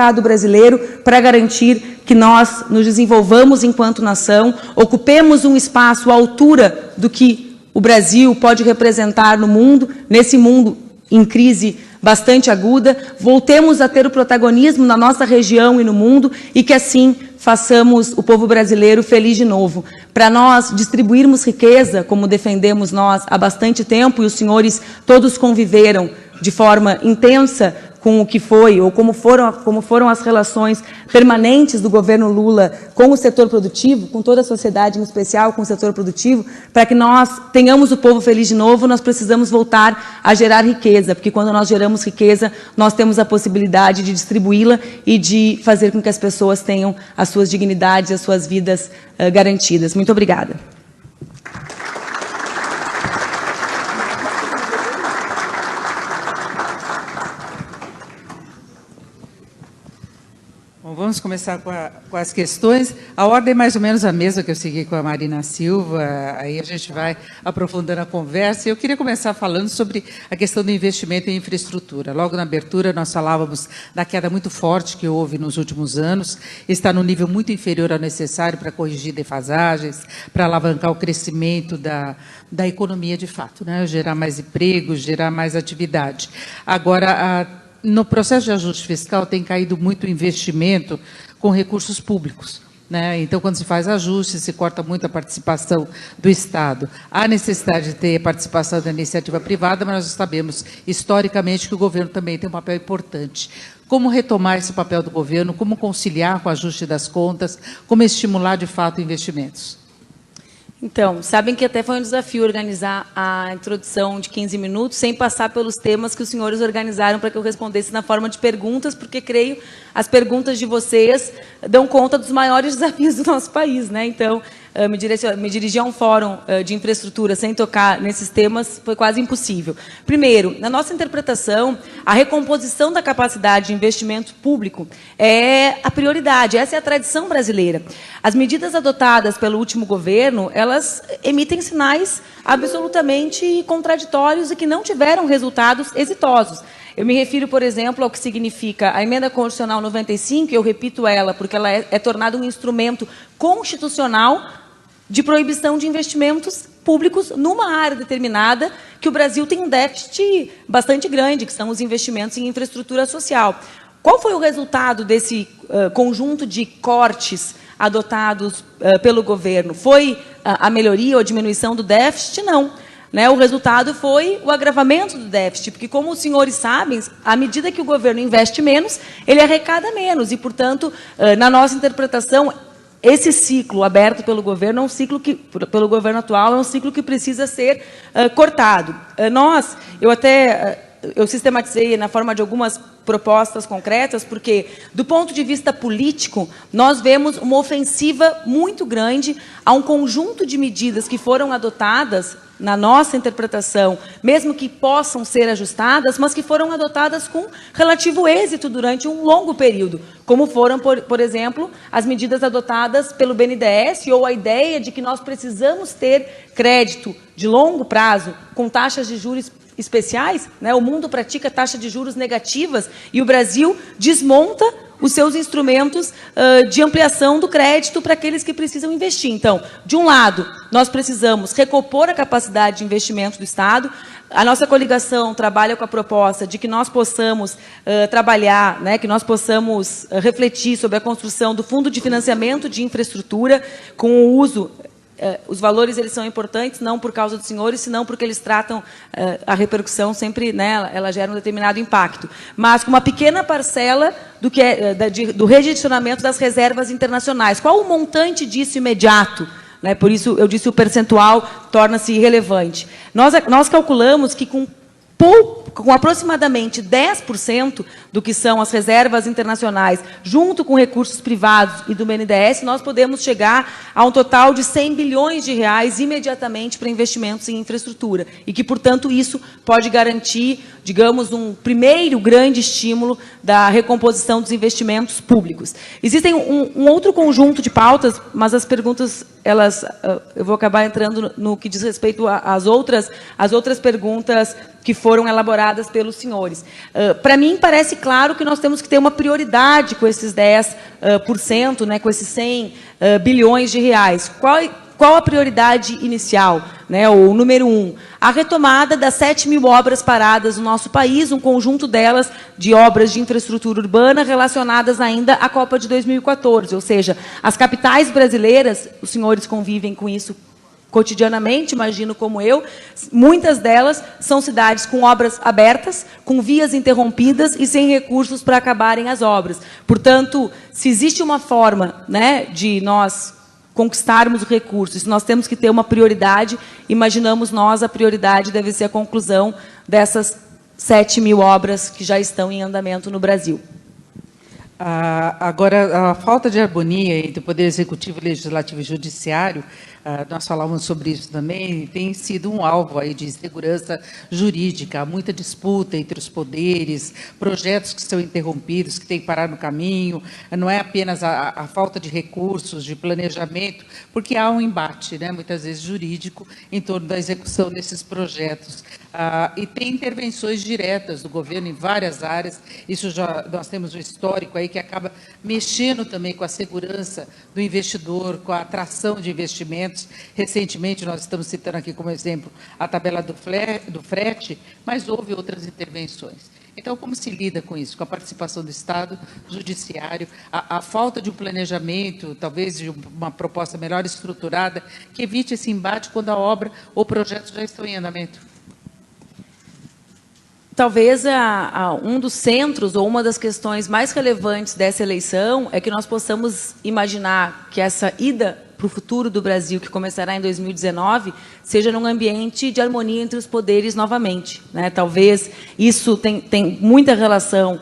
Estado brasileiro para garantir que nós nos desenvolvamos enquanto nação, ocupemos um espaço à altura do que o Brasil pode representar no mundo, nesse mundo em crise bastante aguda, voltemos a ter o protagonismo na nossa região e no mundo e que assim façamos o povo brasileiro feliz de novo. Para nós distribuirmos riqueza, como defendemos nós há bastante tempo, e os senhores todos conviveram de forma intensa com o que foi, ou como foram as relações permanentes do governo Lula com o setor produtivo, com toda a sociedade, em especial com o setor produtivo, para que nós tenhamos o povo feliz de novo, nós precisamos voltar a gerar riqueza, porque quando nós geramos riqueza, nós temos a possibilidade de distribuí-la e de fazer com que as pessoas tenham as suas dignidades, as suas vidas garantidas. Muito obrigada. Vamos começar com as questões. A ordem é mais ou menos a mesma que eu segui com a Marina Silva, aí a gente vai aprofundando a conversa. Eu queria começar falando sobre a questão do investimento em infraestrutura. Logo na abertura, nós falávamos da queda muito forte que houve nos últimos anos, está num nível muito inferior ao necessário para corrigir defasagens, para alavancar o crescimento da economia de fato, né? Gerar mais empregos, gerar mais atividade. Agora, no processo de ajuste fiscal tem caído muito investimento com recursos públicos, né? Então, quando se faz ajuste, se corta muito a participação do Estado. Há necessidade de ter participação da iniciativa privada, mas nós sabemos, historicamente, que o governo também tem um papel importante. Como retomar esse papel do governo, como conciliar com o ajuste das contas, como estimular, de fato, investimentos? Então, sabem que até foi um desafio organizar a introdução de 15 minutos, sem passar pelos temas que os senhores organizaram para que eu respondesse na forma de perguntas, porque, creio, as perguntas de vocês dão conta dos maiores desafios do nosso país, né? Então, me dirigir a um fórum de infraestrutura sem tocar nesses temas foi quase impossível. Primeiro, na nossa interpretação, a recomposição da capacidade de investimento público é a prioridade, essa é a tradição brasileira. As medidas adotadas pelo último governo, elas emitem sinais absolutamente contraditórios e que não tiveram resultados exitosos. Eu me refiro, por exemplo, ao que significa a Emenda Constitucional 95, eu repito ela, porque ela é tornada um instrumento constitucional de proibição de investimentos públicos numa área determinada, que o Brasil tem um déficit bastante grande, que são os investimentos em infraestrutura social. Qual foi o resultado desse conjunto de cortes adotados pelo governo? Foi a melhoria ou a diminuição do déficit? Não. Né, o resultado foi o agravamento do déficit, porque, como os senhores sabem, à medida que o governo investe menos, ele arrecada menos, e, portanto, na nossa interpretação, esse ciclo aberto pelo governo é um ciclo que, pelo governo atual, é um ciclo que precisa ser cortado. Eu sistematizei na forma de algumas propostas concretas, porque, do ponto de vista político, nós vemos uma ofensiva muito grande a um conjunto de medidas que foram adotadas, na nossa interpretação, mesmo que possam ser ajustadas, mas que foram adotadas com relativo êxito durante um longo período, como foram, por exemplo, as medidas adotadas pelo BNDES, ou a ideia de que nós precisamos ter crédito de longo prazo com taxas de juros especiais, né? O mundo pratica taxa de juros negativas e o Brasil desmonta os seus instrumentos de ampliação do crédito para aqueles que precisam investir. Então, de um lado, nós precisamos recompor a capacidade de investimento do Estado. A nossa coligação trabalha com a proposta de que nós possamos trabalhar, né, que nós possamos refletir sobre a construção do Fundo de Financiamento de Infraestrutura, com o uso... os valores, eles são importantes, não por causa dos senhores, senão porque eles tratam a repercussão sempre, né, ela gera um determinado impacto. Mas com uma pequena parcela do redirecionamento das reservas internacionais. Qual o montante disso imediato? Né, por isso, eu disse, o percentual torna-se irrelevante. Nós calculamos que com aproximadamente 10% do que são as reservas internacionais, junto com recursos privados e do BNDES, nós podemos chegar a um total de 100 bilhões de reais imediatamente para investimentos em infraestrutura. E que, portanto, isso pode garantir, digamos, um primeiro grande estímulo da recomposição dos investimentos públicos. Existem um outro conjunto de pautas, mas as perguntas, eu vou acabar entrando no que diz respeito às outras perguntas que foram elaboradas pelos senhores. Para mim, parece claro que nós temos que ter uma prioridade com esses 10%, né, com esses 100 bilhões de reais. Qual a prioridade inicial, né, ou número 1? A retomada das 7 mil obras paradas no nosso país, um conjunto delas de obras de infraestrutura urbana relacionadas ainda à Copa de 2014. Ou seja, as capitais brasileiras, os senhores convivem com isso cotidianamente, imagino como eu, muitas delas são cidades com obras abertas, com vias interrompidas e sem recursos para acabarem as obras. Portanto, se existe uma forma, né, de nós conquistarmos o recurso, se nós temos que ter uma prioridade, imaginamos nós a prioridade deve ser a conclusão dessas 7 mil obras que já estão em andamento no Brasil. Agora, a falta de harmonia entre o Poder Executivo, Legislativo e Judiciário, nós falávamos sobre isso também, tem sido um alvo aí de insegurança jurídica, há muita disputa entre os poderes, projetos que são interrompidos, que têm que parar no caminho, não é apenas a falta de recursos, de planejamento, porque há um embate, né, muitas vezes jurídico, em torno da execução desses projetos. E tem intervenções diretas do governo em várias áreas, isso já nós temos um histórico aí que acaba mexendo também com a segurança do investidor, com a atração de investimentos. Recentemente, nós estamos citando aqui como exemplo a tabela do frete, mas houve outras intervenções. Então, como se lida com isso? Com a participação do Estado, Judiciário, a falta de um planejamento, talvez de uma proposta melhor estruturada, que evite esse embate quando a obra ou projeto já estão em andamento? Talvez um dos centros ou uma das questões mais relevantes dessa eleição é que nós possamos imaginar que essa ida para o futuro do Brasil, que começará em 2019, seja num ambiente de harmonia entre os poderes novamente, né? Talvez isso tem muita relação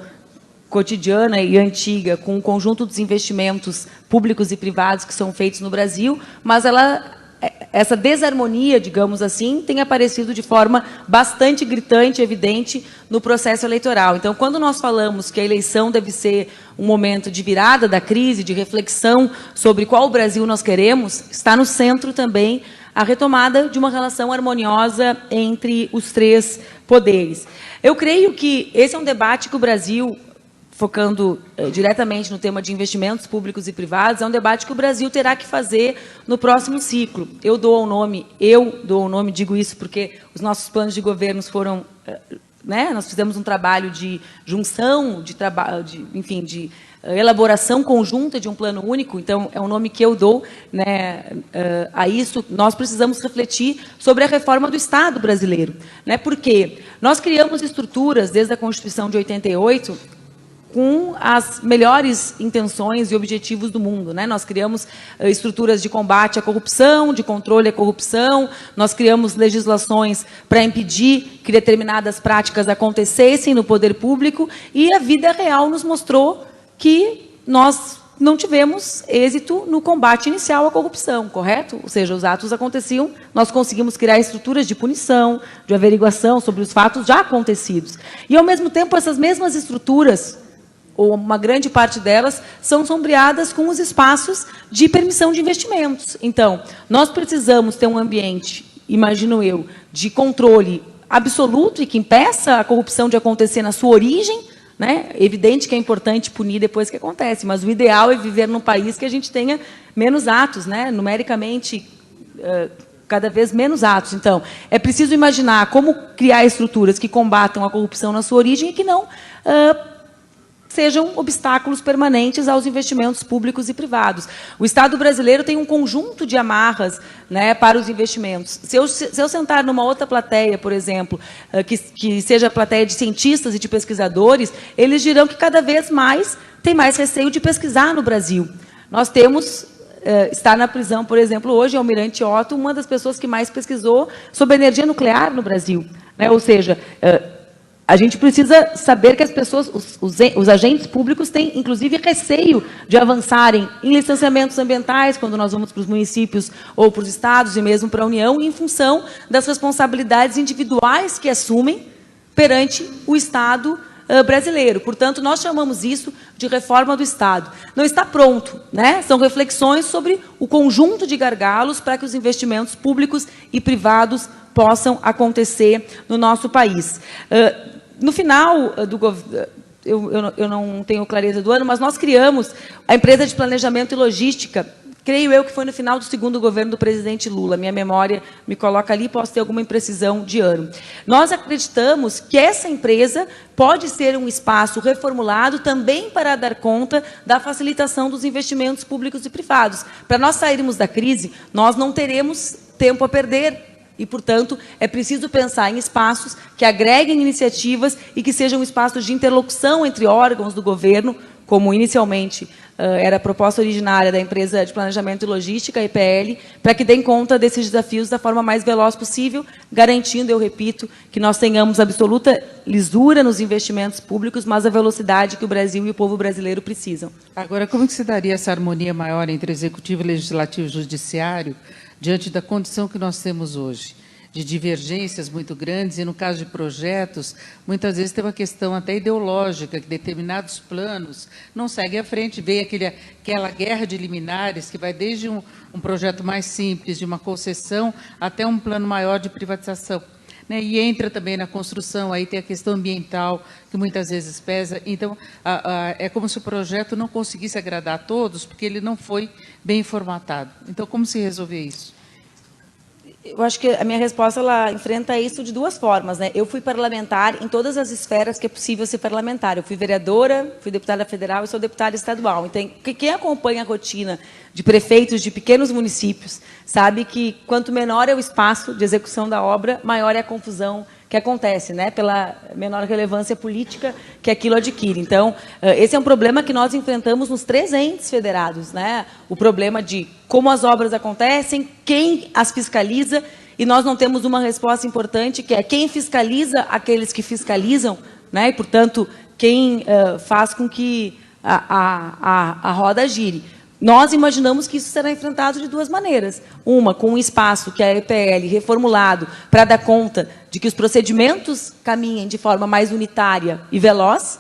cotidiana e antiga com o conjunto dos investimentos públicos e privados que são feitos no Brasil, mas essa desarmonia, digamos assim, tem aparecido de forma bastante gritante, evidente, no processo eleitoral. Então, quando nós falamos que a eleição deve ser um momento de virada da crise, de reflexão sobre qual Brasil nós queremos, está no centro também a retomada de uma relação harmoniosa entre os três poderes. Eu creio que esse é um debate que o Brasil, focando diretamente no tema de investimentos públicos e privados, é um debate que o Brasil terá que fazer no próximo ciclo. Eu dou o nome, digo isso porque os nossos planos de governo foram, né, nós fizemos um trabalho de junção, de elaboração conjunta de um plano único, então é um nome que eu dou, né, a isso. Nós precisamos refletir sobre a reforma do Estado brasileiro, né, porque nós criamos estruturas desde a Constituição de 88, com as melhores intenções e objetivos do mundo, né? Nós criamos estruturas de combate à corrupção, de controle à corrupção, nós criamos legislações para impedir que determinadas práticas acontecessem no poder público, e a vida real nos mostrou que nós não tivemos êxito no combate inicial à corrupção, correto? Ou seja, os atos aconteciam, nós conseguimos criar estruturas de punição, de averiguação sobre os fatos já acontecidos. E, ao mesmo tempo, essas mesmas estruturas, ou uma grande parte delas, são sombreadas com os espaços de permissão de investimentos. Então, nós precisamos ter um ambiente, imagino eu, de controle absoluto e que impeça a corrupção de acontecer na sua origem, né? Evidente que é importante punir depois que acontece, mas o ideal é viver num país que a gente tenha menos atos, né? Numericamente, cada vez menos atos. Então, é preciso imaginar como criar estruturas que combatam a corrupção na sua origem e que não sejam obstáculos permanentes aos investimentos públicos e privados. O Estado brasileiro tem um conjunto de amarras, né, para os investimentos. Se eu sentar numa outra plateia, por exemplo, que seja a plateia de cientistas e de pesquisadores, eles dirão que cada vez mais tem mais receio de pesquisar no Brasil. Nós temos... está na prisão, por exemplo, hoje, o Almirante Otto, uma das pessoas que mais pesquisou sobre energia nuclear no Brasil, né? Ou seja, a gente precisa saber que as pessoas, os agentes públicos têm, inclusive, receio de avançarem em licenciamentos ambientais, quando nós vamos para os municípios ou para os estados e mesmo para a União, em função das responsabilidades individuais que assumem perante o Estado brasileiro. Portanto, nós chamamos isso de reforma do Estado. Não está pronto, né? São reflexões sobre o conjunto de gargalos para que os investimentos públicos e privados possam acontecer no nosso país. No final do governo, eu não tenho clareza do ano, mas nós criamos a empresa de planejamento e logística, creio eu que foi no final do segundo governo do presidente Lula. Minha memória me coloca ali, posso ter alguma imprecisão de ano. Nós acreditamos que essa empresa pode ser um espaço reformulado também para dar conta da facilitação dos investimentos públicos e privados. Para nós sairmos da crise, nós não teremos tempo a perder. E, portanto, é preciso pensar em espaços que agreguem iniciativas e que sejam espaços de interlocução entre órgãos do governo, como inicialmente era a proposta originária da empresa de planejamento e logística, a EPL, para que deem conta desses desafios da forma mais veloz possível, garantindo, eu repito, que nós tenhamos absoluta lisura nos investimentos públicos, mas a velocidade que o Brasil e o povo brasileiro precisam. Agora, como que se daria essa harmonia maior entre executivo, legislativo e judiciário diante da condição que nós temos hoje, de divergências muito grandes, e no caso de projetos, muitas vezes tem uma questão até ideológica, que determinados planos não seguem à frente, vem aquela guerra de liminares, que vai desde um projeto mais simples, de uma concessão, até um plano maior de privatização. Né? E entra também na construção, aí tem a questão ambiental, que muitas vezes pesa. Então, é como se o projeto não conseguisse agradar a todos, porque ele não foi bem formatado. Então, como se resolver isso? Eu acho que a minha resposta ela enfrenta isso de duas formas, né? Eu fui parlamentar em todas as esferas que é possível ser parlamentar. Eu fui vereadora, fui deputada federal e sou deputada estadual. Então, quem acompanha a rotina de prefeitos de pequenos municípios sabe que quanto menor é o espaço de execução da obra, maior é a confusão que acontece, né? Pela menor relevância política que aquilo adquire. Então, esse é um problema que nós enfrentamos nos 3 entes federados, né? O problema de como as obras acontecem, quem as fiscaliza, e nós não temos uma resposta importante, que é quem fiscaliza aqueles que fiscalizam, né? E, portanto, quem faz com que a roda gire. Nós imaginamos que isso será enfrentado de 2 maneiras. Uma, com um espaço que é a EPL reformulado para dar conta de que os procedimentos caminhem de forma mais unitária e veloz,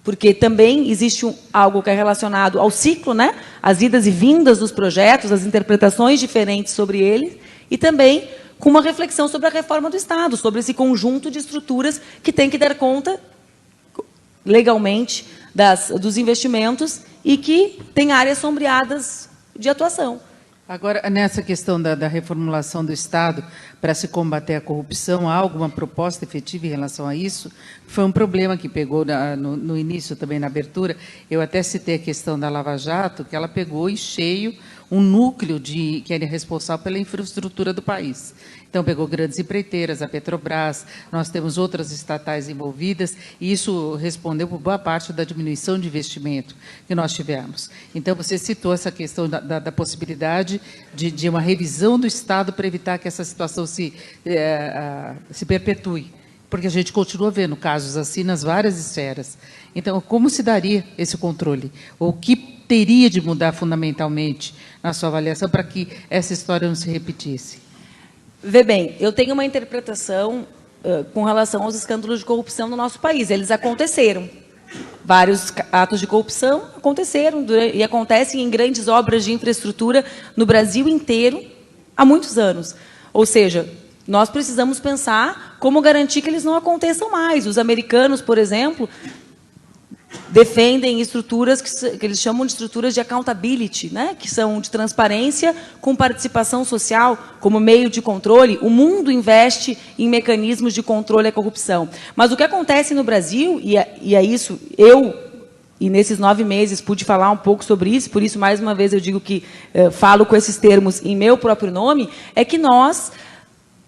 porque também existe algo que é relacionado ao ciclo, né? As idas e vindas dos projetos, as interpretações diferentes sobre eles, e também com uma reflexão sobre a reforma do Estado, sobre esse conjunto de estruturas que tem que dar conta legalmente dos investimentos e que tem áreas sombreadas de atuação. Agora, nessa questão da reformulação do Estado para se combater a corrupção, há alguma proposta efetiva em relação a isso? Foi um problema que pegou no início, também na abertura. Eu até citei a questão da Lava Jato, que ela pegou em cheio um núcleo que era responsável pela infraestrutura do país. Então, pegou grandes empreiteiras, a Petrobras, nós temos outras estatais envolvidas, e isso respondeu por boa parte da diminuição de investimento que nós tivemos. Então, você citou essa questão da possibilidade de uma revisão do Estado para evitar que essa situação se perpetue, porque a gente continua vendo casos assim nas várias esferas. Então, como se daria esse controle? O que teria de mudar fundamentalmente na sua avaliação para que essa história não se repetisse? Vê bem, eu tenho uma interpretação com relação aos escândalos de corrupção no nosso país. Eles aconteceram. Vários atos de corrupção aconteceram e acontecem em grandes obras de infraestrutura no Brasil inteiro há muitos anos. Ou seja, nós precisamos pensar como garantir que eles não aconteçam mais. Os americanos, por exemplo, defendem estruturas que eles chamam de estruturas de accountability, né? Que são de transparência com participação social como meio de controle. O mundo investe em mecanismos de controle à corrupção. Mas o que acontece no Brasil, e é isso, e nesses 9 meses pude falar um pouco sobre isso, por isso, mais uma vez, eu digo que falo com esses termos em meu próprio nome, é que nós,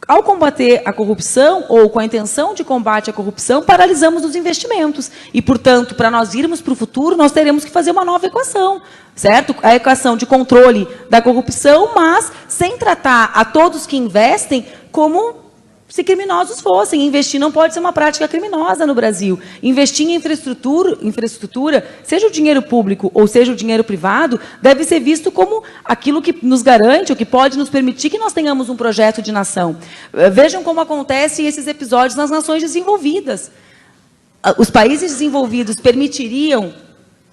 ao combater a corrupção, ou com a intenção de combate à corrupção, paralisamos os investimentos. E, portanto, para nós irmos para o futuro, nós teremos que fazer uma nova equação, certo? A equação de controle da corrupção, mas sem tratar a todos que investem como se criminosos fossem. Investir não pode ser uma prática criminosa no Brasil. Investir em infraestrutura, seja o dinheiro público ou seja o dinheiro privado, deve ser visto como aquilo que nos garante, ou que pode nos permitir que nós tenhamos um projeto de nação. Vejam como acontecem esses episódios nas nações desenvolvidas. Os países desenvolvidos permitiriam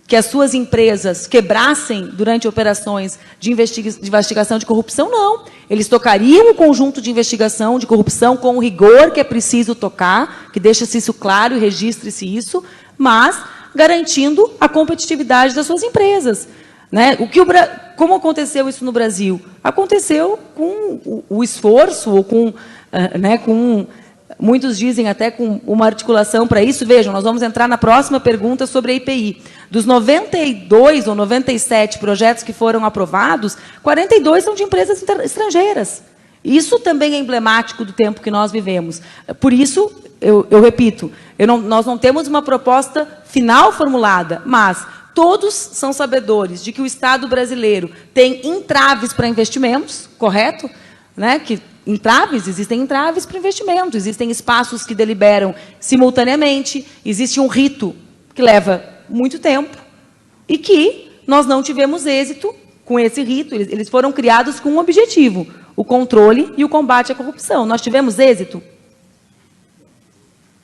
que as suas empresas quebrassem durante operações de investigação de corrupção, não. Eles tocariam o conjunto de investigação de corrupção com o rigor que é preciso tocar, que deixa-se isso claro e registre-se isso, mas garantindo a competitividade das suas empresas. Né? Como aconteceu isso no Brasil? Aconteceu com o esforço, ou com muitos dizem até com uma articulação para isso. Vejam, nós vamos entrar na próxima pergunta sobre a IPI. Dos 92 ou 97 projetos que foram aprovados, 42 são de empresas estrangeiras. Isso também é emblemático do tempo que nós vivemos. Por isso, eu repito, nós não temos uma proposta final formulada, mas todos são sabedores de que o Estado brasileiro tem entraves para investimentos, correto? Né? Existem entraves para investimento, existem espaços que deliberam simultaneamente, existe um rito que leva muito tempo e que nós não tivemos êxito com esse rito. Eles foram criados com um objetivo, o controle e o combate à corrupção. Nós tivemos êxito?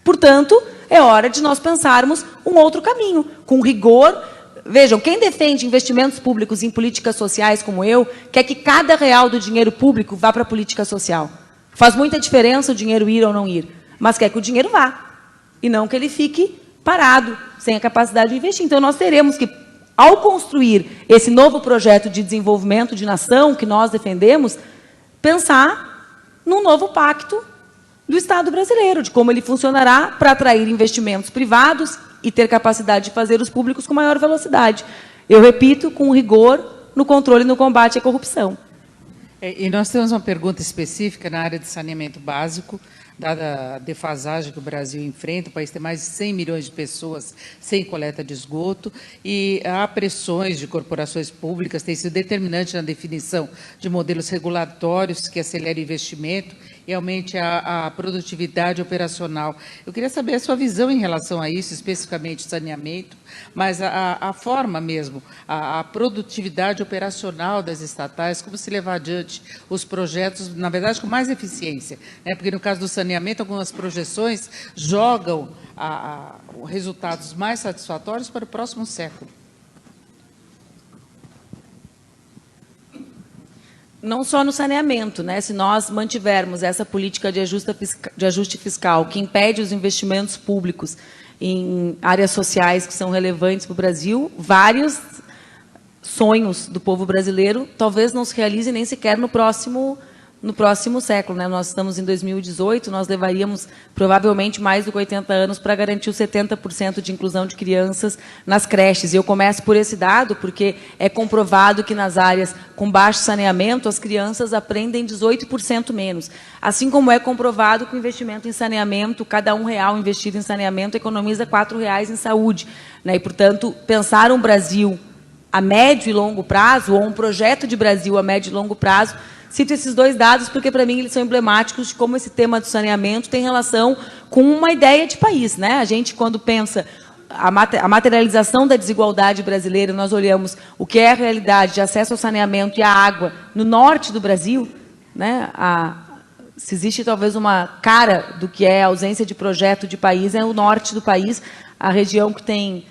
Portanto, é hora de nós pensarmos um outro caminho, com rigor. Vejam, quem defende investimentos públicos em políticas sociais como eu, quer que cada real do dinheiro público vá para a política social. Faz muita diferença o dinheiro ir ou não ir, mas quer que o dinheiro vá, e não que ele fique parado, sem a capacidade de investir. Então, nós teremos que, ao construir esse novo projeto de desenvolvimento de nação que nós defendemos, pensar num novo pacto do Estado brasileiro, de como ele funcionará para atrair investimentos privados e ter capacidade de fazer os públicos com maior velocidade. Eu repito, com rigor no controle e no combate à corrupção. E nós temos uma pergunta específica na área de saneamento básico, dada a defasagem que o Brasil enfrenta. O país tem mais de 100 milhões de pessoas sem coleta de esgoto, e há pressões de corporações públicas, tem sido determinante na definição de modelos regulatórios que acelerem o investimento e aumente a produtividade operacional. Eu queria saber a sua visão em relação a isso, especificamente saneamento, mas a forma mesmo, a produtividade operacional das estatais, como se levar adiante os projetos, na verdade, com mais eficiência, né? Porque no caso do saneamento, algumas projeções jogam resultados mais satisfatórios para o próximo século. Não só no saneamento, né? Se nós mantivermos essa política de ajuste fiscal que impede os investimentos públicos em áreas sociais que são relevantes para o Brasil, vários sonhos do povo brasileiro talvez não se realizem nem sequer no próximo século, né? Nós estamos em 2018, nós levaríamos provavelmente mais do que 80 anos para garantir os 70% de inclusão de crianças nas creches. E eu começo por esse dado, porque é comprovado que nas áreas com baixo saneamento, as crianças aprendem 18% menos. Assim como é comprovado que o investimento em saneamento, cada R$1 investido em saneamento economiza R$4 em saúde, né? E, portanto, pensar um Brasil a médio e longo prazo, ou um projeto de Brasil a médio e longo prazo. Cito esses dois dados porque, para mim, eles são emblemáticos de como esse tema do saneamento tem relação com uma ideia de país, né? A gente, quando pensa a materialização da desigualdade brasileira, nós olhamos o que é a realidade de acesso ao saneamento e à água no norte do Brasil, né? Se existe talvez uma cara do que é a ausência de projeto de país, é o norte do país, a região que tem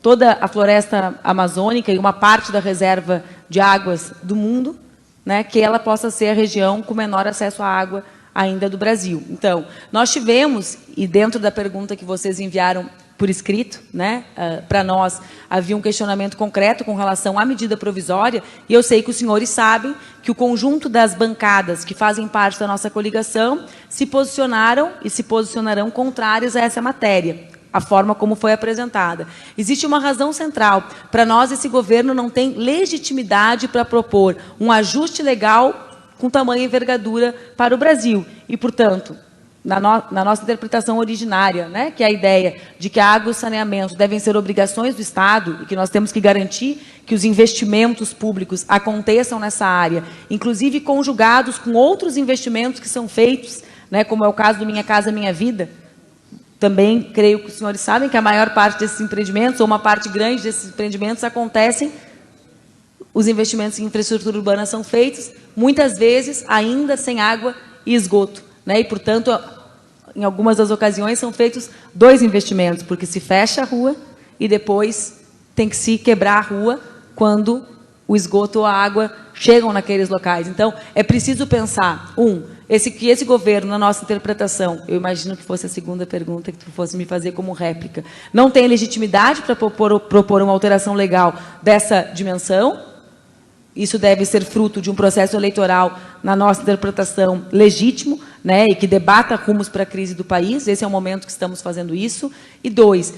toda a floresta amazônica e uma parte da reserva de águas do mundo, né, que ela possa ser a região com menor acesso à água ainda do Brasil. Então, nós tivemos, e dentro da pergunta que vocês enviaram por escrito, né, para nós, havia um questionamento concreto com relação à medida provisória, e eu sei que os senhores sabem que o conjunto das bancadas que fazem parte da nossa coligação se posicionaram e se posicionarão contrárias a essa matéria, a forma como foi apresentada. Existe uma razão central. Para nós, esse governo não tem legitimidade para propor um ajuste legal com tamanha envergadura para o Brasil. E, portanto, na nossa interpretação originária, né, que é a ideia de que a água e o saneamento devem ser obrigações do Estado e que nós temos que garantir que os investimentos públicos aconteçam nessa área, inclusive conjugados com outros investimentos que são feitos, né, como é o caso do Minha Casa Minha Vida. Também creio que os senhores sabem que a maior parte desses empreendimentos, ou uma parte grande desses empreendimentos, acontecem, os investimentos em infraestrutura urbana são feitos, muitas vezes ainda sem água e esgoto, né? E, portanto, em algumas das ocasiões são feitos 2 investimentos, porque se fecha a rua e depois tem que se quebrar a rua quando o esgoto ou a água chegam naqueles locais. Então, é preciso pensar, que esse governo, na nossa interpretação, eu imagino que fosse a segunda pergunta que tu fosse me fazer como réplica, não tem legitimidade para propor uma alteração legal dessa dimensão. Isso deve ser fruto de um processo eleitoral, na nossa interpretação, legítimo, né, e que debata rumos para a crise do país. Esse é o momento que estamos fazendo isso. E 2,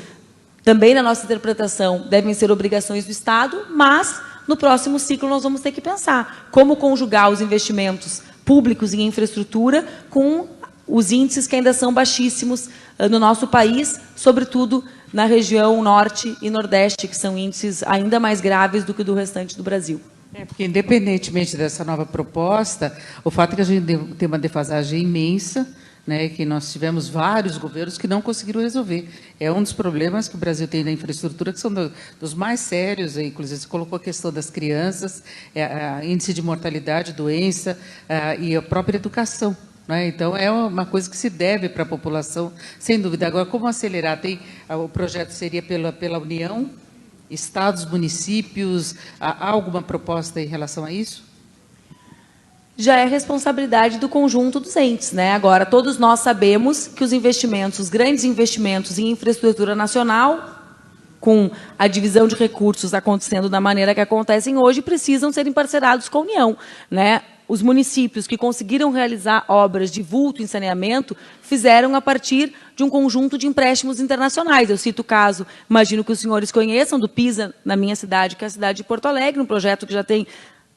também, na nossa interpretação, devem ser obrigações do Estado, mas, no próximo ciclo, nós vamos ter que pensar como conjugar os investimentos públicos em infraestrutura com os índices que ainda são baixíssimos no nosso país, sobretudo na região norte e nordeste, que são índices ainda mais graves do que do restante do Brasil. Porque, independentemente dessa nova proposta, o fato é que a gente tem uma defasagem imensa, né, que nós tivemos vários governos que não conseguiram resolver. É um dos problemas que o Brasil tem na infraestrutura, que são dos mais sérios. Inclusive, você colocou a questão das crianças, índice de mortalidade, doença e a própria educação. Né? Então, é uma coisa que se deve para a população, sem dúvida. Agora, como acelerar? O projeto seria pela União, estados, municípios, há alguma proposta em relação a isso? Já é responsabilidade do conjunto dos entes, né? Agora, todos nós sabemos que os investimentos, os grandes investimentos em infraestrutura nacional, com a divisão de recursos acontecendo da maneira que acontecem hoje, precisam ser emparcerados com a União, né? Os municípios que conseguiram realizar obras de vulto em saneamento fizeram a partir de um conjunto de empréstimos internacionais. Eu cito o caso, imagino que os senhores conheçam, do PISA, na minha cidade, que é a cidade de Porto Alegre, um projeto que já tem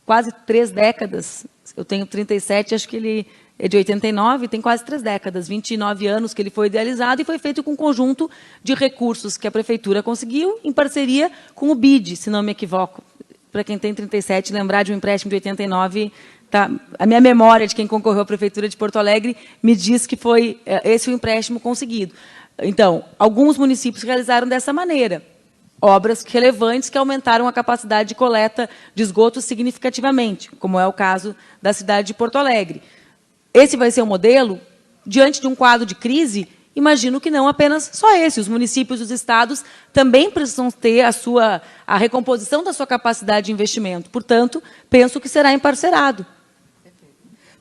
quase 3 décadas. Eu tenho 37, acho que ele é de 89, tem quase 3 décadas, 29 anos que ele foi idealizado e foi feito com um conjunto de recursos que a Prefeitura conseguiu, em parceria com o BID, se não me equivoco. Para quem tem 37, lembrar de um empréstimo de 89, tá? A minha memória de quem concorreu à Prefeitura de Porto Alegre me diz que foi esse o empréstimo conseguido. Então, alguns municípios realizaram dessa maneira. Obras relevantes que aumentaram a capacidade de coleta de esgoto significativamente, como é o caso da cidade de Porto Alegre. Esse vai ser o modelo? Diante de um quadro de crise, imagino que não apenas só esse. Os municípios e os estados também precisam ter a recomposição da sua capacidade de investimento. Portanto, penso que será emparcerado.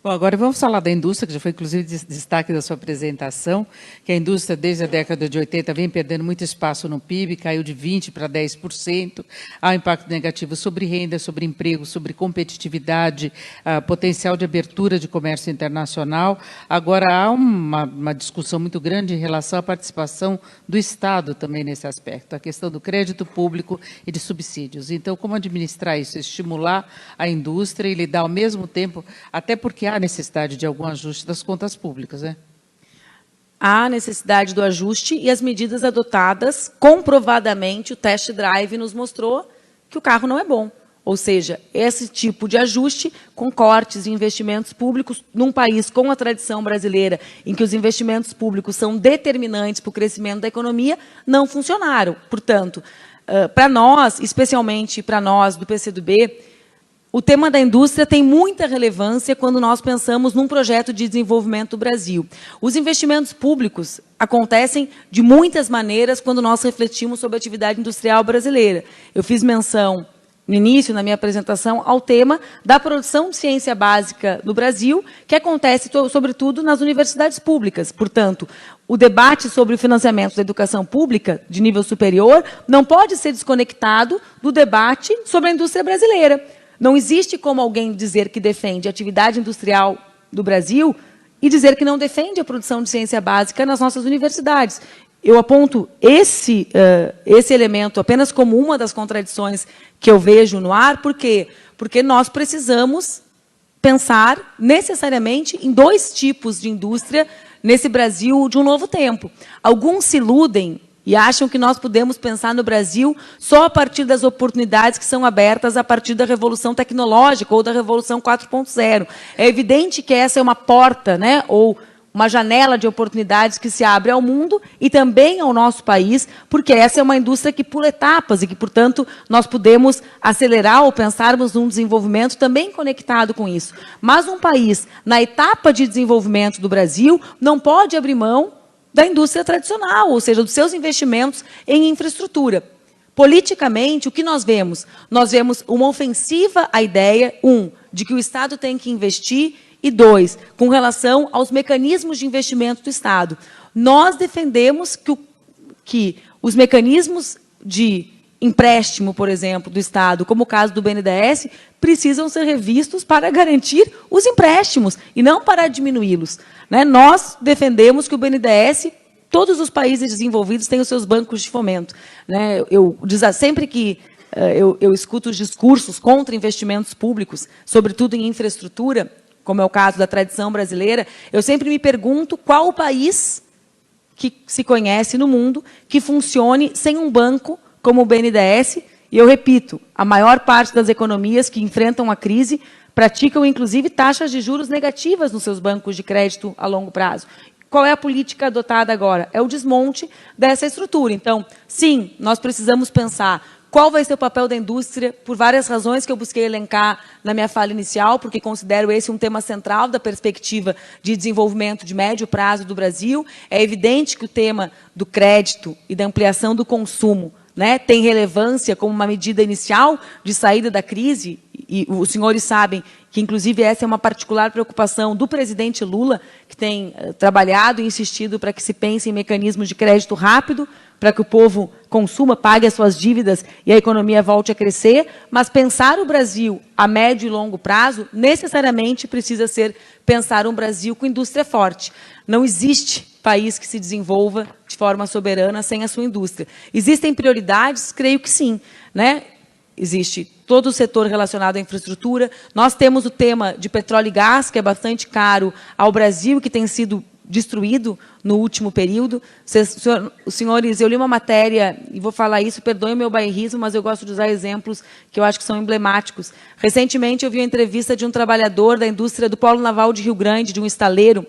Bom, agora vamos falar da indústria, que já foi, inclusive, destaque da sua apresentação, que a indústria, desde a década de 80, vem perdendo muito espaço no PIB, caiu de 20% para 10%, há um impacto negativo sobre renda, sobre emprego, sobre competitividade, potencial de abertura de comércio internacional. Agora, há uma discussão muito grande em relação à participação do Estado também nesse aspecto, a questão do crédito público e de subsídios. Então, como administrar isso? Estimular a indústria e lidar ao mesmo tempo, até porque há necessidade de algum ajuste das contas públicas, né? Há necessidade do ajuste e as medidas adotadas, comprovadamente, o test drive nos mostrou que o carro não é bom. Ou seja, esse tipo de ajuste, com cortes em investimentos públicos, num país com a tradição brasileira, em que os investimentos públicos são determinantes para o crescimento da economia, não funcionaram. Portanto, para nós, especialmente para nós do PCdoB, o tema da indústria tem muita relevância quando nós pensamos num projeto de desenvolvimento do Brasil. Os investimentos públicos acontecem de muitas maneiras quando nós refletimos sobre a atividade industrial brasileira. Eu fiz menção, no início, na minha apresentação, ao tema da produção de ciência básica no Brasil, que acontece, sobretudo, nas universidades públicas. Portanto, o debate sobre o financiamento da educação pública, de nível superior, não pode ser desconectado do debate sobre a indústria brasileira. Não existe como alguém dizer que defende a atividade industrial do Brasil e dizer que não defende a produção de ciência básica nas nossas universidades. Eu aponto esse elemento apenas como uma das contradições que eu vejo no ar. Por quê? Porque nós precisamos pensar necessariamente em 2 tipos de indústria nesse Brasil de um novo tempo. Alguns se iludem e acham que nós podemos pensar no Brasil só a partir das oportunidades que são abertas a partir da revolução tecnológica ou da revolução 4.0. É evidente que essa é uma porta, né, ou uma janela de oportunidades que se abre ao mundo e também ao nosso país, porque essa é uma indústria que pula etapas e que, portanto, nós podemos acelerar ou pensarmos num desenvolvimento também conectado com isso. Mas um país, na etapa de desenvolvimento do Brasil, não pode abrir mão da indústria tradicional, ou seja, dos seus investimentos em infraestrutura. Politicamente, o que nós vemos? Nós vemos uma ofensiva à ideia, de que o Estado tem que investir, e 2, com relação aos mecanismos de investimento do Estado. Nós defendemos que os mecanismos de empréstimo, por exemplo, do Estado, como o caso do BNDES, precisam ser revistos para garantir os empréstimos e não para diminuí-los, né? Nós defendemos que o BNDES, todos os países desenvolvidos têm os seus bancos de fomento, né? Sempre que eu escuto os discursos contra investimentos públicos, sobretudo em infraestrutura, como é o caso da tradição brasileira, eu sempre me pergunto qual o país que se conhece no mundo que funcione sem um banco como o BNDES. E eu repito, a maior parte das economias que enfrentam a crise praticam, inclusive, taxas de juros negativas nos seus bancos de crédito a longo prazo. Qual é a política adotada agora? É o desmonte dessa estrutura. Então, sim, nós precisamos pensar qual vai ser o papel da indústria, por várias razões que eu busquei elencar na minha fala inicial, porque considero esse um tema central da perspectiva de desenvolvimento de médio prazo do Brasil. É evidente que o tema do crédito e da ampliação do consumo, né, tem relevância como uma medida inicial de saída da crise, e os senhores sabem que, inclusive, essa é uma particular preocupação do presidente Lula, que tem trabalhado e insistido para que se pense em mecanismos de crédito rápido, para que o povo consuma, pague as suas dívidas e a economia volte a crescer. Mas pensar o Brasil a médio e longo prazo, necessariamente precisa ser pensar um Brasil com indústria forte. Não existe país que se desenvolva de forma soberana sem a sua indústria. Existem prioridades? Creio que sim, né? Existe todo o setor relacionado à infraestrutura. Nós temos o tema de petróleo e gás, que é bastante caro ao Brasil, que tem sido destruído no último período. Os senhores, eu li uma matéria, e vou falar isso, perdoem o meu bairrismo, mas eu gosto de usar exemplos que eu acho que são emblemáticos. Recentemente, eu vi uma entrevista de um trabalhador da indústria do Polo Naval de Rio Grande, de um estaleiro,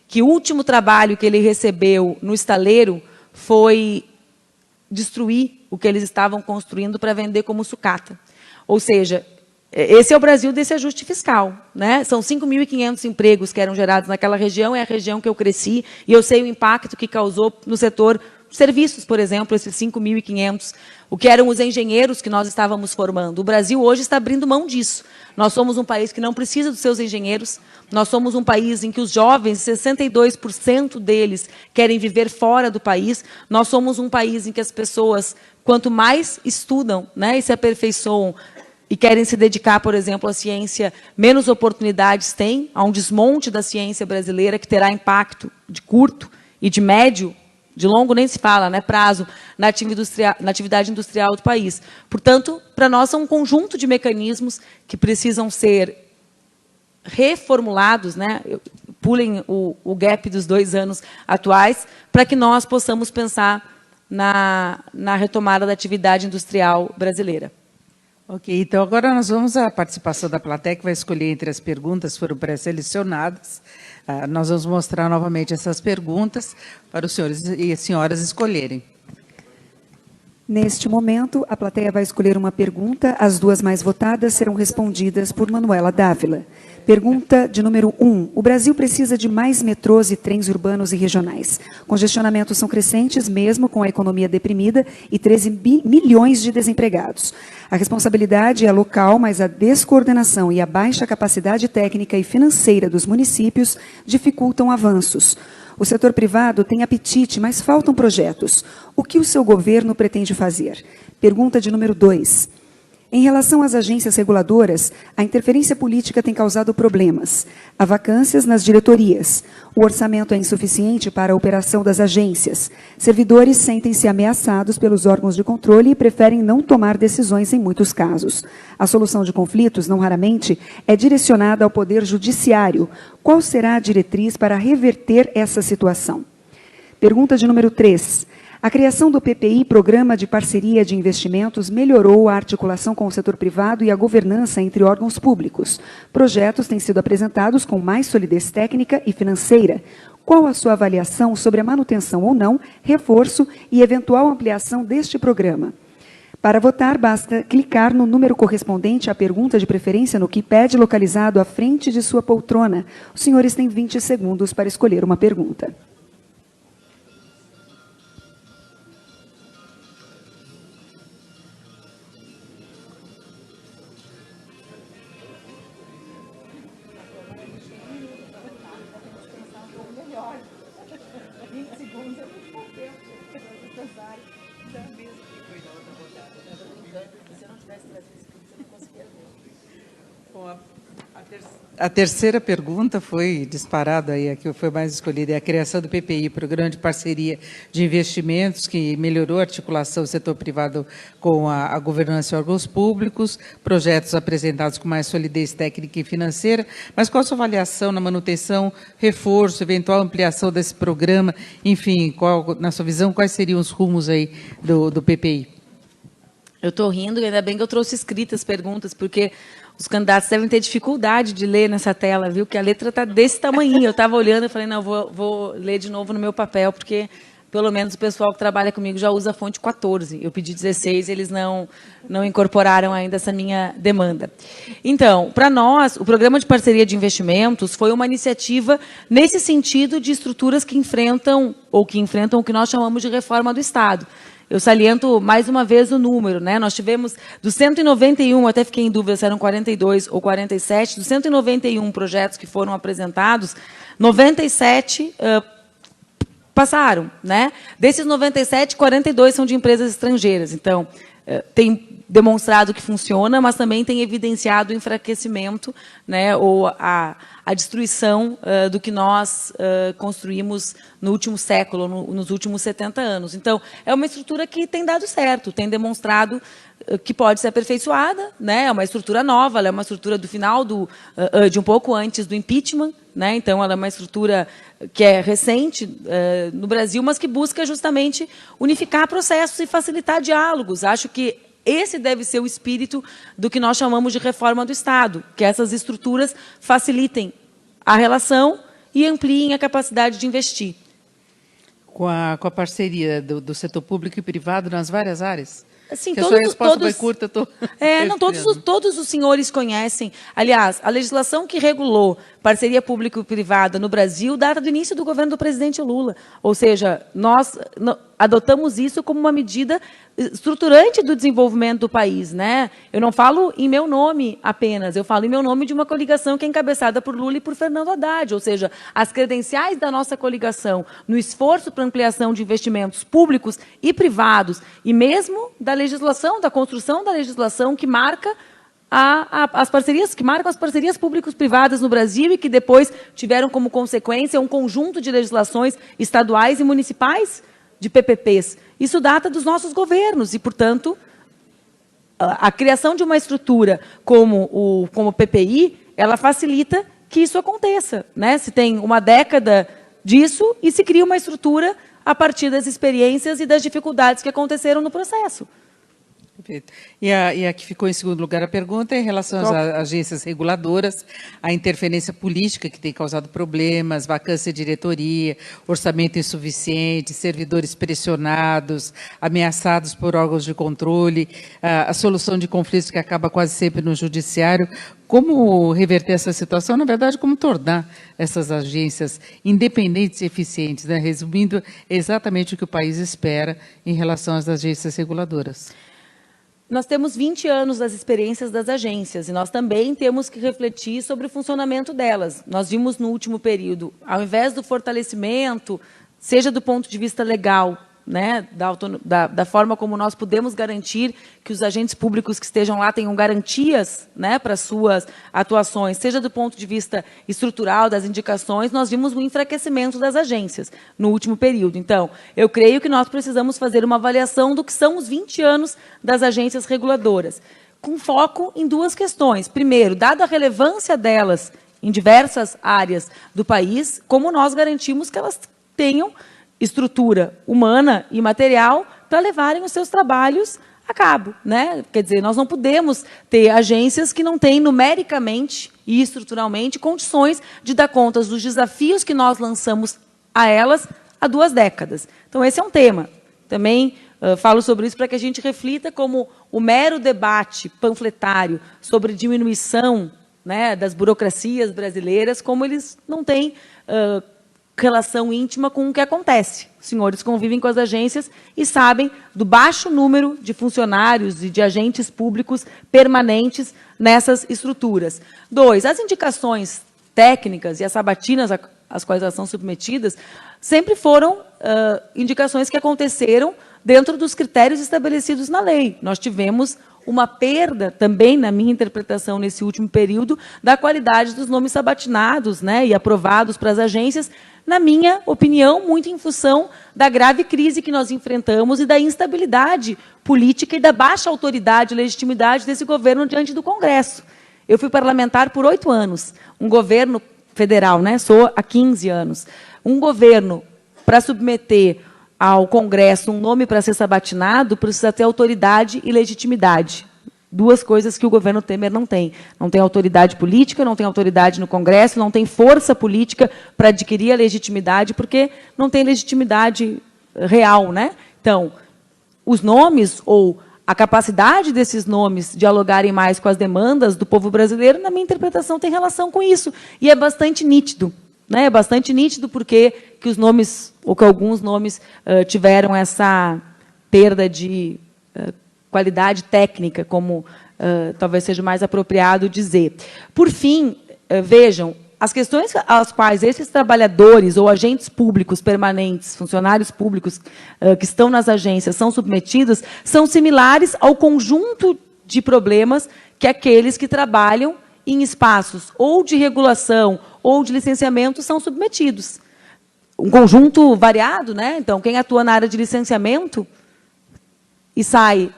que o último trabalho que ele recebeu no estaleiro foi destruir o que eles estavam construindo para vender como sucata. Ou seja, esse é o Brasil desse ajuste fiscal, né? São 5.500 empregos que eram gerados naquela região, é a região que eu cresci, e eu sei o impacto que causou no setor de serviços, por exemplo, esses 5.500, o que eram os engenheiros que nós estávamos formando. O Brasil hoje está abrindo mão disso. Nós somos um país que não precisa dos seus engenheiros, nós somos um país em que os jovens, 62% deles, querem viver fora do país, nós somos um país em que as pessoas, quanto mais estudam, né, e se aperfeiçoam, e querem se dedicar, por exemplo, à ciência, menos oportunidades têm. Há um desmonte da ciência brasileira que terá impacto de curto e de médio, de longo nem se fala, né, prazo, na atividade industrial do país. Portanto, para nós são um conjunto de mecanismos que precisam ser reformulados, né, pulem o gap dos 2 anos atuais, para que nós possamos pensar na retomada da atividade industrial brasileira. Ok, então agora nós vamos à participação da plateia, que vai escolher entre as perguntas que foram pré-selecionadas. Nós vamos mostrar novamente essas perguntas para os senhores e as senhoras escolherem. Neste momento, a plateia vai escolher uma pergunta. As 2 mais votadas serão respondidas por Manuela Dávila. Pergunta de número 1. O Brasil precisa de mais metrôs e trens urbanos e regionais. Congestionamentos são crescentes, mesmo com a economia deprimida e 13 milhões de desempregados. A responsabilidade é local, mas a descoordenação e a baixa capacidade técnica e financeira dos municípios dificultam avanços. O setor privado tem apetite, mas faltam projetos. O que o seu governo pretende fazer? Pergunta de número 2. Em relação às agências reguladoras, a interferência política tem causado problemas. Há vacâncias nas diretorias. O orçamento é insuficiente para a operação das agências. Servidores sentem-se ameaçados pelos órgãos de controle e preferem não tomar decisões em muitos casos. A solução de conflitos, não raramente, é direcionada ao Poder Judiciário. Qual será a diretriz para reverter essa situação? Pergunta de número 3. A criação do PPI, Programa de Parceria de Investimentos, melhorou a articulação com o setor privado e a governança entre órgãos públicos. Projetos têm sido apresentados com mais solidez técnica e financeira. Qual a sua avaliação sobre a manutenção ou não, reforço e eventual ampliação deste programa? Para votar, basta clicar no número correspondente à pergunta de preferência no keypad localizado à frente de sua poltrona. Os senhores têm 20 segundos para escolher uma pergunta. A terceira pergunta foi disparada, aí, a que foi mais escolhida, é a criação do PPI, Programa de Parceria de Investimentos, que melhorou a articulação do setor privado com a governança e órgãos públicos, projetos apresentados com mais solidez técnica e financeira, mas qual a sua avaliação na manutenção, reforço, eventual ampliação desse programa, enfim, na sua visão, quais seriam os rumos aí do PPI? Eu estou rindo, e ainda bem que eu trouxe escritas perguntas, porque os candidatos devem ter dificuldade de ler nessa tela, viu? Que a letra está desse tamanhinho. Eu estava olhando e falei, não, vou ler de novo no meu papel, porque pelo menos o pessoal que trabalha comigo já usa a fonte 14. Eu pedi 16, eles não incorporaram ainda essa minha demanda. Então, para nós, o Programa de Parceria de Investimentos foi uma iniciativa nesse sentido de estruturas que enfrentam o que nós chamamos de reforma do Estado. Eu saliento mais uma vez o número, né? Nós tivemos dos 191, até fiquei em dúvida se eram 42 ou 47, dos 191 projetos que foram apresentados, 97 passaram, né? Desses 97, 42 são de empresas estrangeiras. Então, tem demonstrado que funciona, mas também tem evidenciado o enfraquecimento, né, ou a destruição do que nós construímos no último século, nos últimos 70 anos. Então, é uma estrutura que tem dado certo, tem demonstrado que pode ser aperfeiçoada, né? É uma estrutura nova, ela é uma estrutura do final de um pouco antes do impeachment, né? Então, ela é uma estrutura que é recente no Brasil, mas que busca justamente unificar processos e facilitar diálogos. Acho que esse deve ser o espírito do que nós chamamos de reforma do Estado, que essas estruturas facilitem a relação e ampliem a capacidade de investir. Com a parceria do setor público e privado nas várias áreas? Assim, a sua resposta foi curta, todos os senhores conhecem. Aliás, a legislação que regulou parceria público-privada no Brasil data do início do governo do presidente Lula. Ou seja, nós adotamos isso como uma medida estruturante do desenvolvimento do país, né? Eu não falo em meu nome apenas, eu falo em meu nome de uma coligação que é encabeçada por Lula e por Fernando Haddad, ou seja, as credenciais da nossa coligação no esforço para ampliação de investimentos públicos e privados, e mesmo da legislação, da construção da legislação que marca as parcerias públicos-privadas no Brasil e que depois tiveram como consequência um conjunto de legislações estaduais e municipais de PPPs. Isso data dos nossos governos e, portanto, a criação de uma estrutura como o PPI, ela facilita que isso aconteça, né? Se tem uma década disso e se cria uma estrutura a partir das experiências e das dificuldades que aconteceram no processo. Perfeito. E a que ficou em segundo lugar a pergunta é em relação às agências reguladoras, a interferência política que tem causado problemas, vacância de diretoria, orçamento insuficiente, servidores pressionados, ameaçados por órgãos de controle, a solução de conflitos que acaba quase sempre no judiciário. Como reverter essa situação? Na verdade, como tornar essas agências independentes e eficientes, né? Resumindo exatamente o que o país espera em relação às agências reguladoras. Nós temos 20 anos das experiências das agências e nós também temos que refletir sobre o funcionamento delas. Nós vimos no último período, ao invés do fortalecimento, seja do ponto de vista legal, né, da forma como nós podemos garantir que os agentes públicos que estejam lá tenham garantias, né, para suas atuações, seja do ponto de vista estrutural, das indicações, nós vimos um enfraquecimento das agências no último período. Então, eu creio que nós precisamos fazer uma avaliação do que são os 20 anos das agências reguladoras, com foco em duas questões. Primeiro, dada a relevância delas em diversas áreas do país, como nós garantimos que elas tenham estrutura humana e material para levarem os seus trabalhos a cabo, né? Quer dizer, nós não podemos ter agências que não têm numericamente e estruturalmente condições de dar conta dos desafios que nós lançamos a elas há 2 décadas. Então, esse é um tema. Também falo sobre isso para que a gente reflita como o mero debate panfletário sobre diminuição, né, das burocracias brasileiras, como eles não têm relação íntima com o que acontece. Os senhores convivem com as agências e sabem do baixo número de funcionários e de agentes públicos permanentes nessas estruturas. 2, as indicações técnicas e as sabatinas às quais elas são submetidas sempre foram indicações que aconteceram dentro dos critérios estabelecidos na lei. Nós tivemos uma perda também, na minha interpretação, nesse último período, da qualidade dos nomes sabatinados, né, e aprovados para as agências, na minha opinião, muito em função da grave crise que nós enfrentamos e da instabilidade política e da baixa autoridade e legitimidade desse governo diante do Congresso. Eu fui parlamentar por 8 anos, um governo federal, né, sou há 15 anos. Um governo, para submeter ao Congresso um nome para ser sabatinado, precisa ter autoridade e legitimidade. Duas coisas que o governo Temer não tem. Não tem autoridade política, não tem autoridade no Congresso, não tem força política para adquirir a legitimidade, porque não tem legitimidade real, né? Então, os nomes ou a capacidade desses nomes dialogarem mais com as demandas do povo brasileiro, na minha interpretação, tem relação com isso. E é bastante nítido. Né? É bastante nítido porque que os nomes, ou que alguns nomes, tiveram essa perda de qualidade técnica, como talvez seja mais apropriado dizer. Por fim, vejam, as questões às quais esses trabalhadores ou agentes públicos permanentes, funcionários públicos que estão nas agências são submetidos, são similares ao conjunto de problemas que aqueles que trabalham em espaços ou de regulação ou de licenciamento são submetidos. Um conjunto variado, né? Então, quem atua na área de licenciamento e sai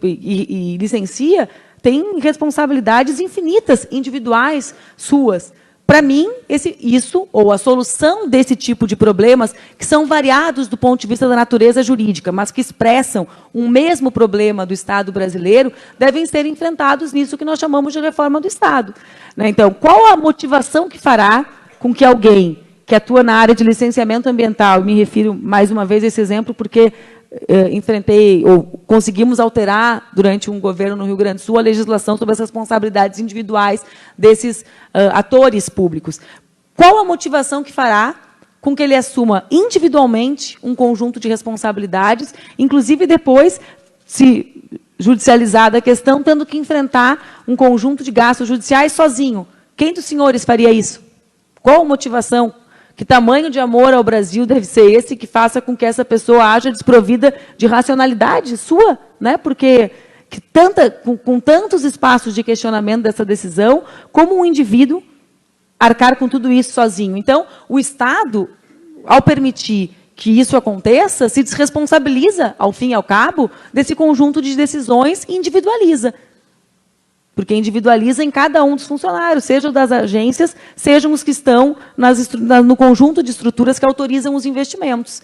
e licencia, tem responsabilidades infinitas, individuais, suas. Para mim, isso, ou a solução desse tipo de problemas, que são variados do ponto de vista da natureza jurídica, mas que expressam um mesmo problema do Estado brasileiro, devem ser enfrentados nisso que nós chamamos de reforma do Estado. Então, qual a motivação que fará com que alguém que atua na área de licenciamento ambiental, me refiro mais uma vez a esse exemplo, porque enfrentei, ou conseguimos alterar, durante um governo no Rio Grande do Sul, a legislação sobre as responsabilidades individuais desses atores públicos. Qual a motivação que fará com que ele assuma individualmente um conjunto de responsabilidades, inclusive depois, se judicializada a questão, tendo que enfrentar um conjunto de gastos judiciais sozinho? Quem dos senhores faria isso? Qual a motivação? Que tamanho de amor ao Brasil deve ser esse que faça com que essa pessoa haja desprovida de racionalidade sua? Né? Porque com tantos espaços de questionamento dessa decisão, como um indivíduo arcar com tudo isso sozinho? Então, o Estado, ao permitir que isso aconteça, se desresponsabiliza, ao fim e ao cabo, desse conjunto de decisões e individualiza. Porque individualiza em cada um dos funcionários, sejam das agências, sejam os que estão no conjunto de estruturas que autorizam os investimentos.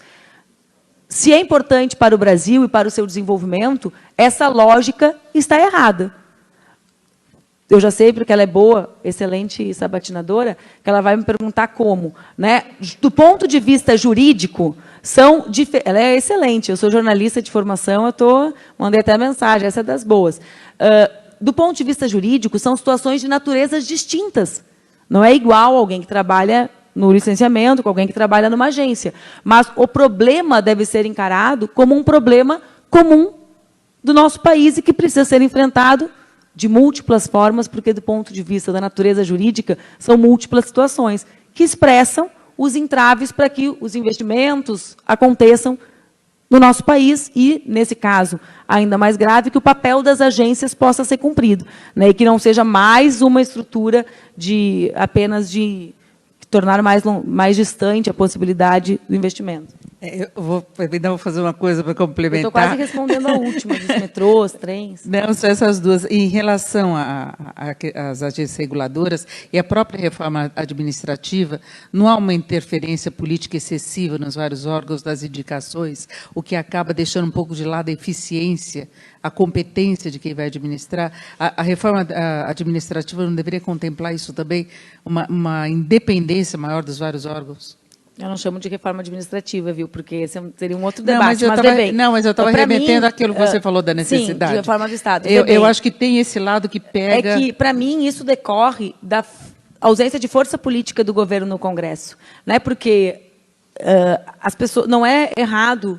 Se é importante para o Brasil e para o seu desenvolvimento, essa lógica está errada. Eu já sei, porque ela é boa, excelente sabatinadora, que ela vai me perguntar como. Né? Do ponto de vista jurídico, ela é excelente, eu sou jornalista de formação, mandei até a mensagem, essa é das boas. Do ponto de vista jurídico, são situações de naturezas distintas. Não é igual alguém que trabalha no licenciamento com alguém que trabalha numa agência. Mas o problema deve ser encarado como um problema comum do nosso país e que precisa ser enfrentado de múltiplas formas, porque, do ponto de vista da natureza jurídica, são múltiplas situações que expressam os entraves para que os investimentos aconteçam no nosso país e, nesse caso, ainda mais grave, que o papel das agências possa ser cumprido, né, e que não seja mais uma estrutura apenas de tornar mais distante a possibilidade do investimento. Eu vou fazer uma coisa para complementar. Estou quase respondendo a última, dos metrôs, trens. Não, só essas duas. Em relação às agências reguladoras e a própria reforma administrativa, não há uma interferência política excessiva nos vários órgãos das indicações, o que acaba deixando um pouco de lado a eficiência, a competência de quem vai administrar. A reforma administrativa não deveria contemplar isso também, uma independência maior dos vários órgãos? Eu não chamo de reforma administrativa, viu? Porque esse seria um outro debate. Mas eu estava remetendo àquilo que você falou da necessidade. Sim, de reforma do Estado. Eu acho que tem esse lado que pega... É que, para mim, isso decorre da ausência de força política do governo no Congresso. Né? Porque as pessoas, não é errado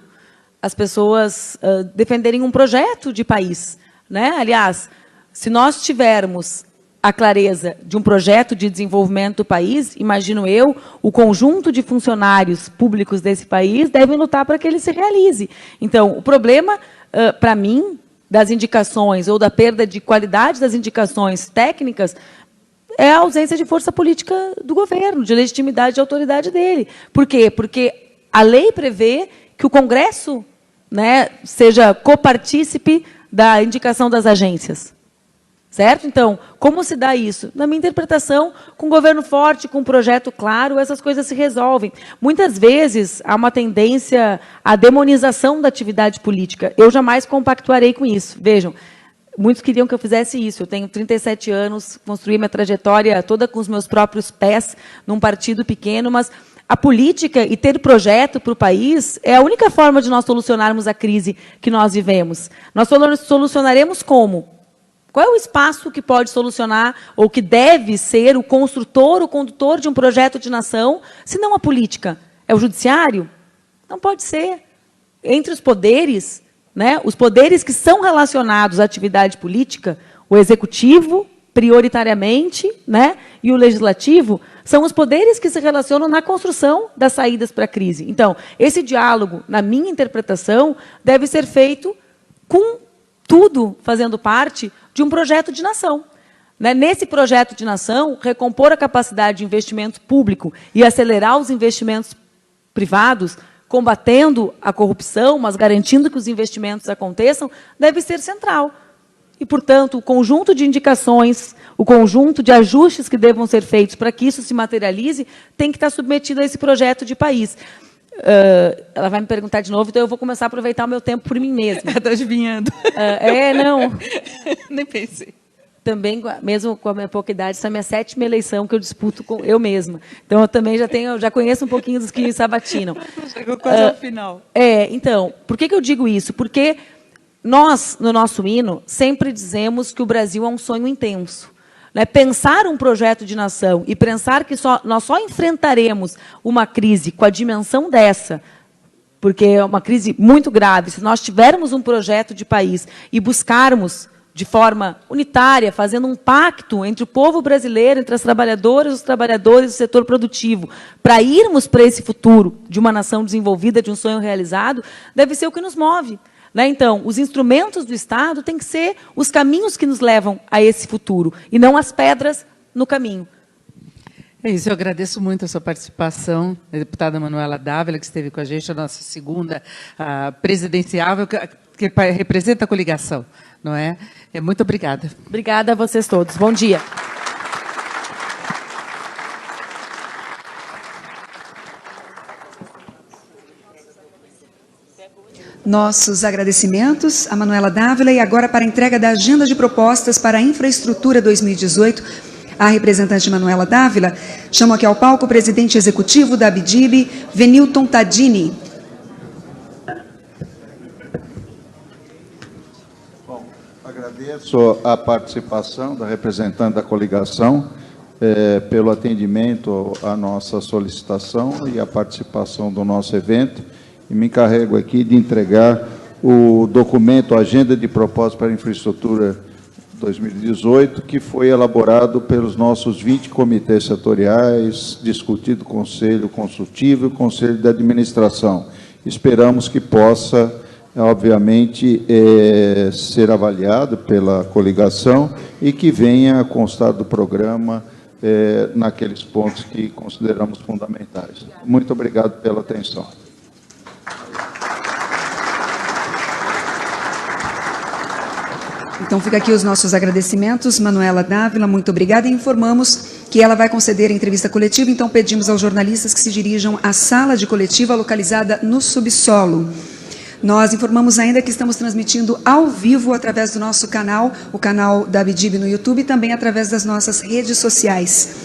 as pessoas defenderem um projeto de país. Né? Aliás, se nós tivermos a clareza de um projeto de desenvolvimento do país, imagino eu, o conjunto de funcionários públicos desse país devem lutar para que ele se realize. Então, o problema, para mim, das indicações ou da perda de qualidade das indicações técnicas é a ausência de força política do governo, de legitimidade e autoridade dele. Por quê? Porque a lei prevê que o Congresso, né, seja copartícipe da indicação das agências. Certo? Então, como se dá isso? Na minha interpretação, com um governo forte, com um projeto claro, essas coisas se resolvem. Muitas vezes, há uma tendência à demonização da atividade política. Eu jamais compactuarei com isso. Vejam, muitos queriam que eu fizesse isso. Eu tenho 37 anos, construí minha trajetória toda com os meus próprios pés, num partido pequeno, mas a política e ter projeto para o país é a única forma de nós solucionarmos a crise que nós vivemos. Nós solucionaremos como? Qual é o espaço que pode solucionar, ou que deve ser o construtor, o condutor de um projeto de nação, se não a política? É o judiciário? Não pode ser. Entre os poderes, né, os poderes que são relacionados à atividade política, o executivo, prioritariamente, né, e o legislativo, são os poderes que se relacionam na construção das saídas para a crise. Então, esse diálogo, na minha interpretação, deve ser feito com tudo fazendo parte de um projeto de nação. Né? Nesse projeto de nação, recompor a capacidade de investimento público e acelerar os investimentos privados, combatendo a corrupção, mas garantindo que os investimentos aconteçam, deve ser central. E, portanto, o conjunto de indicações, o conjunto de ajustes que devam ser feitos para que isso se materialize, tem que estar submetido a esse projeto de país. Ela vai me perguntar de novo, então eu vou começar a aproveitar o meu tempo por mim mesma. Está adivinhando. Não. Nem pensei. Também, mesmo com a minha pouca idade, essa é a minha 7ª eleição que eu disputo com eu mesma. Então, eu também já conheço um pouquinho dos que sabatinam. Chegou quase ao final. Então, por que eu digo isso? Porque nós, no nosso hino, sempre dizemos que o Brasil é um sonho intenso. Né? Pensar um projeto de nação e pensar que nós só enfrentaremos uma crise com a dimensão dessa, porque é uma crise muito grave, se nós tivermos um projeto de país e buscarmos de forma unitária, fazendo um pacto entre o povo brasileiro, entre as trabalhadoras, os trabalhadores do setor produtivo, para irmos para esse futuro de uma nação desenvolvida, de um sonho realizado, deve ser o que nos move. Né? Então, os instrumentos do Estado têm que ser os caminhos que nos levam a esse futuro, e não as pedras no caminho. É isso, eu agradeço muito a sua participação, a deputada Manuela Dávila, que esteve com a gente, a nossa segunda presidenciável, que representa a coligação, não é? Muito obrigada. Obrigada a vocês todos. Bom dia. Nossos agradecimentos a Manuela Dávila, e agora para a entrega da agenda de propostas para a infraestrutura 2018, a representante Manuela Dávila, chamo aqui ao palco o presidente executivo da ABDIB, Venilton Tadini. Bom, agradeço a participação da representante da coligação, pelo atendimento à nossa solicitação e a participação do nosso evento. E me encarrego aqui de entregar o documento Agenda de Propostas para a Infraestrutura 2018, que foi elaborado pelos nossos 20 comitês setoriais, discutido no Conselho Consultivo e o Conselho de Administração. Esperamos que possa, obviamente, ser avaliado pela coligação e que venha a constar do programa naqueles pontos que consideramos fundamentais. Muito obrigado pela atenção. Então, fica aqui os nossos agradecimentos. Manuela Dávila, muito obrigada. E informamos que ela vai conceder a entrevista coletiva, então pedimos aos jornalistas que se dirijam à sala de coletiva localizada no subsolo. Nós informamos ainda que estamos transmitindo ao vivo através do nosso canal, o canal da ABDIB no YouTube, e também através das nossas redes sociais.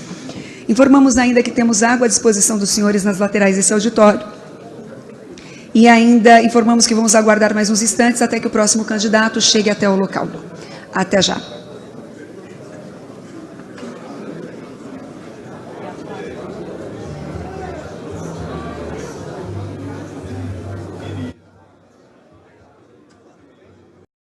Informamos ainda que temos água à disposição dos senhores nas laterais desse auditório. E ainda informamos que vamos aguardar mais uns instantes até que o próximo candidato chegue até o local. Até já.